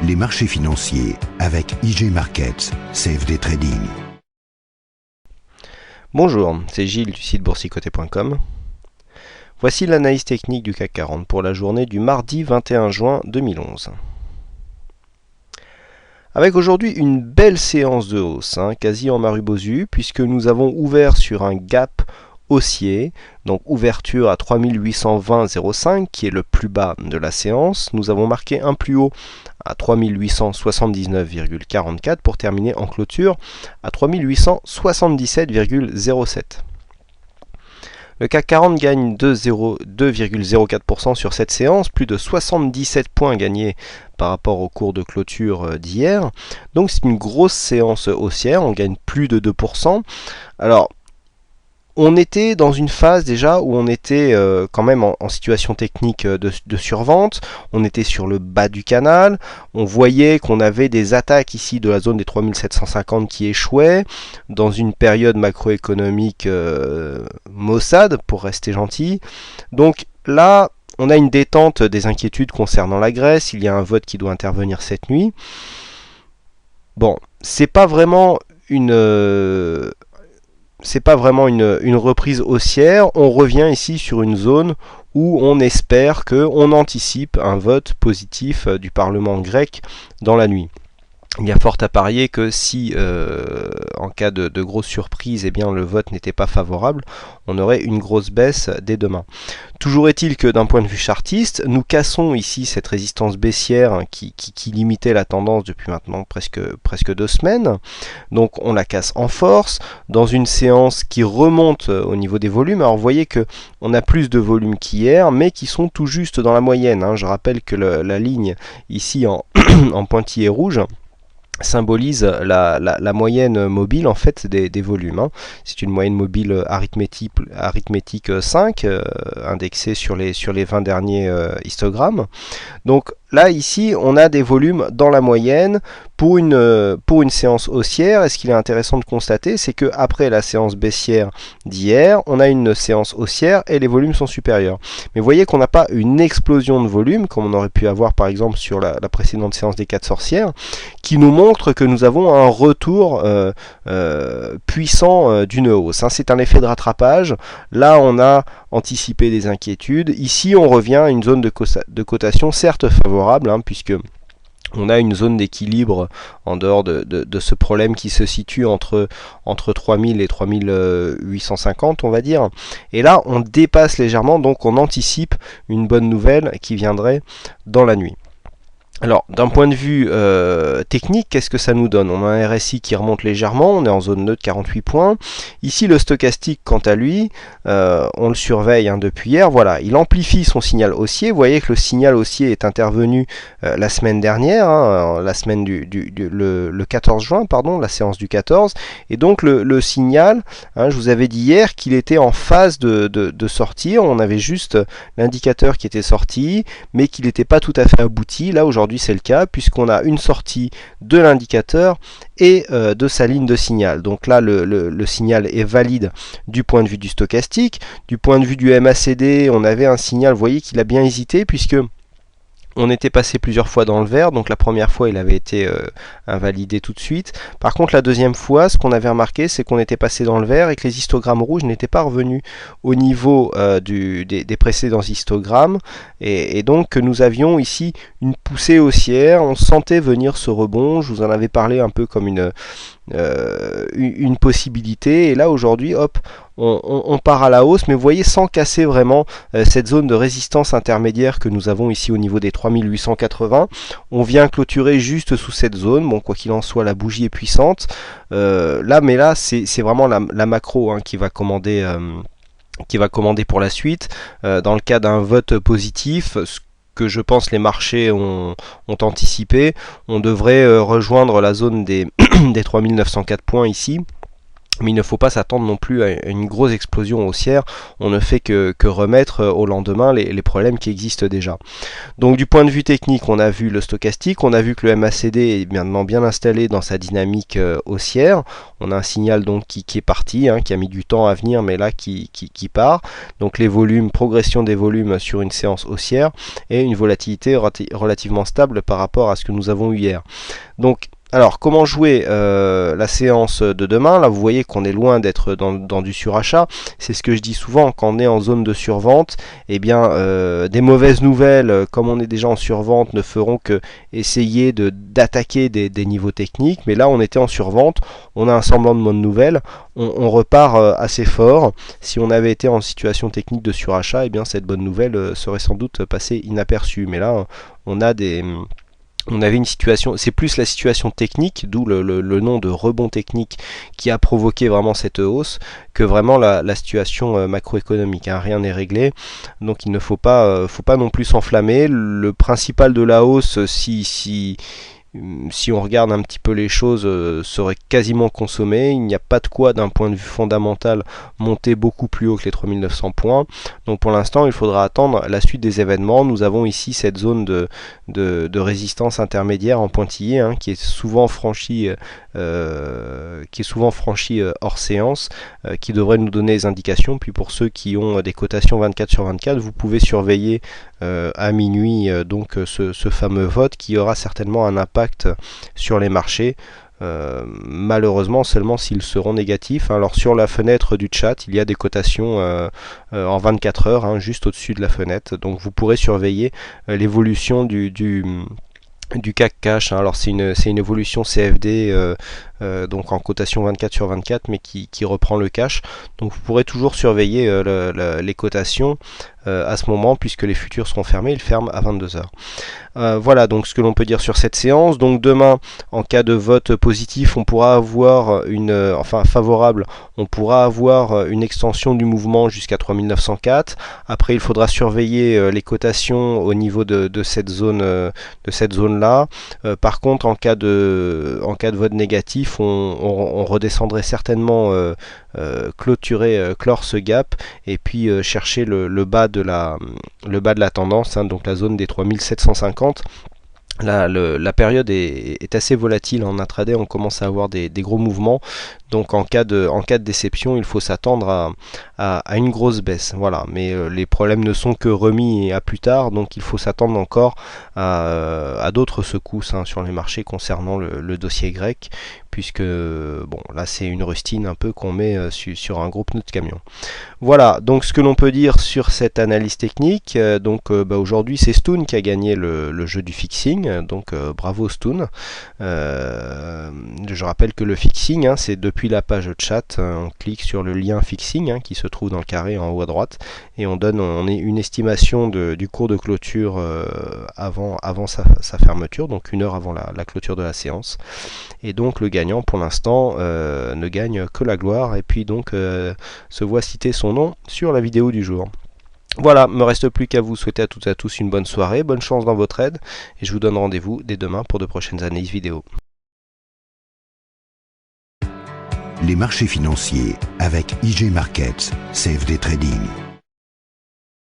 Les marchés financiers avec IG Markets, CFD Trading. Bonjour, c'est Gilles du site boursicoté.com. Voici l'analyse technique du CAC 40 pour la journée du mardi 21 juin 2011. Avec aujourd'hui une belle séance de hausse, quasi en Marubozu, puisque nous avons ouvert sur un gap haussier, donc ouverture à 3820,05 qui est le plus bas de la séance. Nous avons marqué un plus haut à 3879,44 pour terminer en clôture à 3877,07. Le CAC 40 gagne 2,04% sur cette séance, plus de 77 points gagnés par rapport au cours de clôture d'hier. Donc c'est une grosse séance haussière, on gagne plus de 2%. Alors, on était dans une phase déjà où on était quand même en situation technique de survente, on était sur le bas du canal, on voyait qu'on avait des attaques ici de la zone des 3750 qui échouaient, dans une période macroéconomique maussade, pour rester gentil. Donc là, on a une détente des inquiétudes concernant la Grèce, il y a un vote qui doit intervenir cette nuit. Bon, c'est pas vraiment une reprise haussière, on revient ici sur une zone où on espère qu'on anticipe un vote positif du Parlement grec dans la nuit. Il y a fort à parier que si, en cas de grosse surprise, le vote n'était pas favorable, on aurait une grosse baisse dès demain. Toujours est-il que d'un point de vue chartiste, nous cassons ici cette résistance baissière qui limitait la tendance depuis maintenant presque 2 semaines. Donc on la casse en force, dans une séance qui remonte au niveau des volumes. Alors vous voyez qu'on a plus de volumes qu'hier, mais qui sont tout juste dans la moyenne. Je rappelle que la ligne ici en pointillé rouge symbolise la moyenne mobile en fait des volumes. C'est une moyenne mobile arithmétique 5 indexée sur les 20 derniers histogrammes. Donc là ici on a des volumes dans la moyenne pour une séance haussière. Et ce qu'il est intéressant de constater, c'est que après la séance baissière d'hier, on a une séance haussière et les volumes sont supérieurs. Mais vous voyez qu'on n'a pas une explosion de volume comme on aurait pu avoir par exemple sur la précédente séance des 4 sorcières, qui nous montre que nous avons un retour puissant d'une hausse. C'est un effet de rattrapage. Là on a anticipé des inquiétudes. Ici on revient à une zone de cotation certes favorable, puisque on a une zone d'équilibre en dehors de ce problème qui se situe entre 3000 et 3850 on va dire. Et là on dépasse légèrement, donc on anticipe une bonne nouvelle qui viendrait dans la nuit. Alors, d'un point de vue technique, qu'est-ce que ça nous donne? On a un RSI qui remonte légèrement, on est en zone neutre, 48 points. Ici, le stochastique, quant à lui, on le surveille depuis hier. Voilà, il amplifie son signal haussier. Vous voyez que le signal haussier est intervenu la semaine dernière, la semaine le 14 juin, pardon, la séance du 14. Et donc, le signal, je vous avais dit hier qu'il était en phase de sortir. On avait juste l'indicateur qui était sorti, mais qu'il n'était pas tout à fait abouti. Là, aujourd'hui, c'est le cas puisqu'on a une sortie de l'indicateur et de sa ligne de signal. Donc là le signal est valide du point de vue du stochastique. Du point de vue du MACD, on avait un signal, vous voyez qu'il a bien hésité puisque on était passé plusieurs fois dans le vert, donc la première fois il avait été invalidé tout de suite. Par contre la deuxième fois, ce qu'on avait remarqué, c'est qu'on était passé dans le vert et que les histogrammes rouges n'étaient pas revenus au niveau des précédents histogrammes, et donc que nous avions ici une poussée haussière. On sentait venir ce rebond, je vous en avais parlé un peu comme une possibilité, et là aujourd'hui hop on part à la hausse, mais vous voyez sans casser vraiment cette zone de résistance intermédiaire que nous avons ici au niveau des 3880. On vient clôturer juste sous cette zone. Bon, quoi qu'il en soit, la bougie est puissante mais là c'est vraiment la macro qui va commander pour la suite. Dans le cas d'un vote positif, ce que je pense les marchés ont anticipé, on devrait rejoindre la zone des 3904 points ici. Mais il ne faut pas s'attendre non plus à une grosse explosion haussière. On ne fait que remettre au lendemain les problèmes qui existent déjà. Donc du point de vue technique, on a vu le stochastique, on a vu que le MACD est maintenant bien installé dans sa dynamique haussière. On a un signal donc qui est parti, qui a mis du temps à venir, mais là qui part. Donc les volumes, progression des volumes sur une séance haussière et une volatilité relativement stable par rapport à ce que nous avons eu hier. Donc alors, comment jouer la séance de demain? Là, vous voyez qu'on est loin d'être dans du surachat. C'est ce que je dis souvent, quand on est en zone de survente, eh bien, des mauvaises nouvelles, comme on est déjà en survente, ne feront que essayer d'attaquer des niveaux techniques. Mais là, on était en survente, on a un semblant de bonne nouvelle, on repart assez fort. Si on avait été en situation technique de surachat, eh bien, cette bonne nouvelle serait sans doute passée inaperçue. Mais là, on avait une situation, c'est plus la situation technique, d'où le nom de rebond technique qui a provoqué vraiment cette hausse, que vraiment la situation macroéconomique. Rien n'est réglé, donc il ne faut pas non plus s'enflammer. Le principal de la hausse, si on regarde un petit peu les choses, serait quasiment consommé. Il n'y a pas de quoi, d'un point de vue fondamental, monter beaucoup plus haut que les 3900 points. Donc pour l'instant, il faudra attendre la suite des événements. Nous avons ici cette zone de résistance intermédiaire en pointillé, qui est souvent franchie hors séance, qui devrait nous donner des indications. Puis pour ceux qui ont des cotations 24/24, vous pouvez surveiller à minuit donc ce fameux vote qui aura certainement un impact sur les marchés. Malheureusement seulement s'ils seront négatifs. Alors sur la fenêtre du chat, il y a des cotations en 24 heures, juste au-dessus de la fenêtre. Donc vous pourrez surveiller l'évolution du CAC Cash. Alors c'est une évolution CFD donc en cotation 24/24, mais qui reprend le cash. Donc vous pourrez toujours surveiller les cotations à ce moment, puisque les futurs seront fermés. Ils ferment à 22h. Voilà donc ce que l'on peut dire sur cette séance. Donc demain, en cas de vote positif, on pourra avoir favorable, on pourra avoir une extension du mouvement jusqu'à 3904. Après, il faudra surveiller les cotations au niveau de cette zone là. Par contre, en cas de vote négatif, on redescendrait certainement clore ce gap et puis chercher le bas de la tendance, donc la zone des 3750. La période est assez volatile en intraday, on commence à avoir des gros mouvements, donc en cas de déception, il faut s'attendre à une grosse baisse. Voilà, mais les problèmes ne sont que remis à plus tard, donc il faut s'attendre encore à d'autres secousses sur les marchés concernant le dossier grec, puisque bon, là c'est une rustine un peu qu'on met sur un gros pneu de camion. Voilà, donc ce que l'on peut dire sur cette analyse technique. Aujourd'hui c'est Stoon qui a gagné le jeu du fixing, donc bravo Stoon. Je rappelle que le fixing, c'est depuis la page chat, on clique sur le lien fixing qui se trouve dans le carré en haut à droite, et on est une estimation du cours de clôture avant sa fermeture, donc 1 heure avant la clôture de la séance. Et donc le gagnant pour l'instant ne gagne que la gloire, et puis donc se voit citer son nom sur la vidéo du jour. Voilà, me reste plus qu'à vous souhaiter à toutes et à tous une bonne soirée, bonne chance dans votre aide, et je vous donne rendez-vous dès demain pour de prochaines analyses vidéo. Les marchés financiers avec IG Markets, CFD Trading.